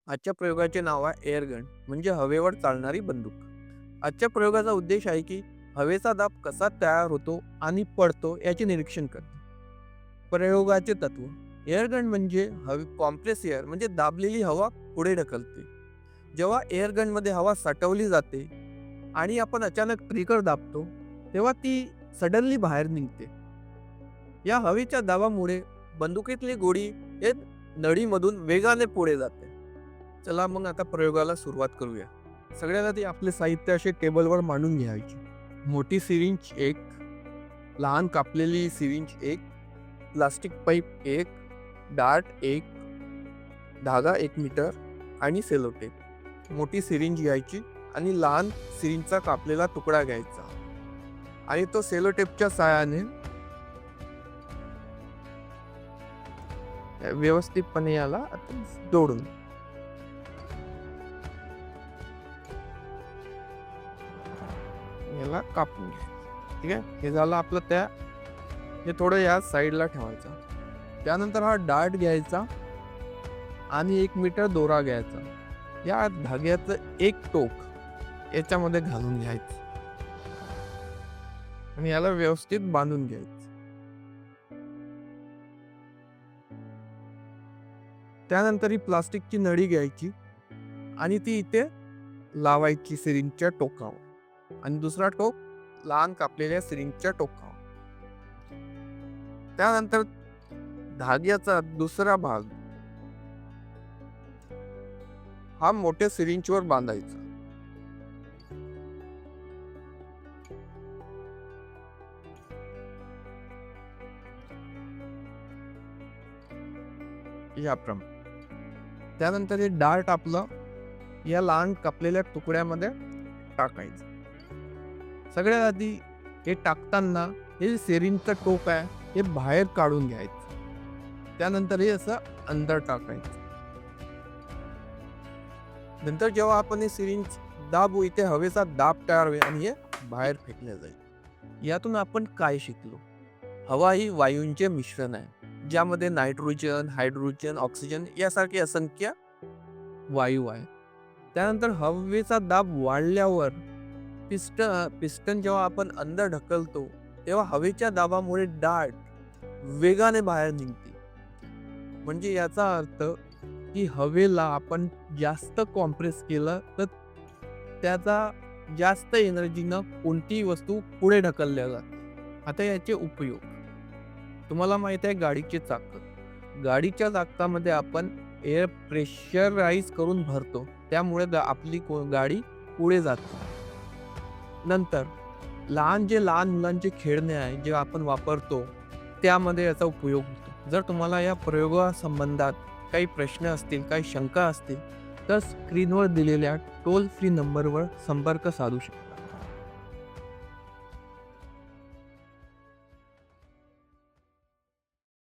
आजच्या प्रयोगाचे नाव आहे एअरगन म्हणजे हवेवर चालणारी बंदूक. आजच्या प्रयोगाचा उद्देश आहे की हवेचा दाब कसा तयार होतो आणि पडतो याचे निरीक्षण करणे. प्रयोगाचे तत्व: एअरगन म्हणजे हवे कॉम्प्रेस एअर म्हणजे दाबलेली हवा पुढे ढकलते. जेव्हा एअरगन मध्ये हवा साठवली जाते आणि आपण अचानक ट्रिगर दाबतो तेव्हा ती सडनली बाहेर निघते. या हवेच्या दाबामुळे बंदुकीतली गोळी हे नळीमधून वेगाने पुढे जाते. चला मग आता प्रयोगाला सुरुवात करूया. सगळ्यात आधी आपले साहित्य असे टेबलवर मांडून घ्यायचे. मोठी सिरिंज एक, लहान कापलेली सिरिंज एक, प्लास्टिक पाईप एक, डार्ट एक, धागा 1 मीटर आणि सेलोटेप. मोठी सिरिंज घ्यायची आणि लहान सिरिंजचा कापलेला तुकडा घ्यायचा आणि तो सेलोटेपच्या सहाय्याने व्यवस्थितपणे याला जोडून याला कापून घ्यायचं. ठीक आहे, हे झालं आपलं. हे थोडं या साईडला ठेवायचं. त्यानंतर हा डार्ट घ्यायचा आणि 1 मीटर दोरा घ्यायचा. या धाग्याचं एक टोक याच्यामध्ये घालून घ्यायचं आणि याला व्यवस्थित बांधून घ्यायचं. त्यानंतर ही प्लास्टिकची नळी घ्यायची आणि ती इथे लावायची सिरिंजच्या टोकावर आणि दुसरा टोक लहान कापलेल्या सिरिंजच्या टोकावर. त्यानंतर धाग्याचा दुसरा भाग हा मोठ्या सिरिंजवर बांधायचा. याप्रमाणे. त्यानंतर हे डार्ट आपलं या लहान कापलेल्या तुकड्यामध्ये टाकायचं. सगळ्यात आधी हे टाकताना हे सिरिंजचं टोक आहे हे बाहेर काढून घ्यायचं. त्यानंतर हे असं अंदर टाकायचं. नंतर जेव्हा आपण हे सिरिंज दाबू इथे हवेचा दाब तयार होईल आणि हे बाहेर फेकले जाईल. यातून आपण काय शिकलो? हवा ही वायूंचे मिश्रण आहे ज्यामध्ये नायट्रोजन, हायड्रोजन, ऑक्सिजन यासारखे असंख्य वायू आहे. त्यानंतर हवेचा दाब वाढल्यावर पिस्टन जेव्हा आपण अंदर ढकलतो तेव्हा हवेच्या दाबामुळे डार्ट वेगाने बाहेर निघते. म्हणजे याचा अर्थ की हवेला आपण जास्त कॉम्प्रेस केलं तर त्याचा जास्त एनर्जीनं कोणतीही वस्तू पुढे ढकलल्या जाते. आता याचे उपयोग: तुम्हाला माहित आहे गाडीचे चाक. गाडीच्या चाकामध्ये आपण एअर प्रेशराईज करून भरतो त्यामुळे आपली गाडी पुढे जाते. नंतर लहान मुलांचे खेळणे आहे जे आपण वापरतो त्यामध्ये याचा उपयोग होतो. जर तुम्हाला या प्रयोगासंबंधात काही प्रश्न असतील, काही शंका असतील तर स्क्रीनवर दिलेल्या टोल फ्री नंबरवर संपर्क साधू शकता.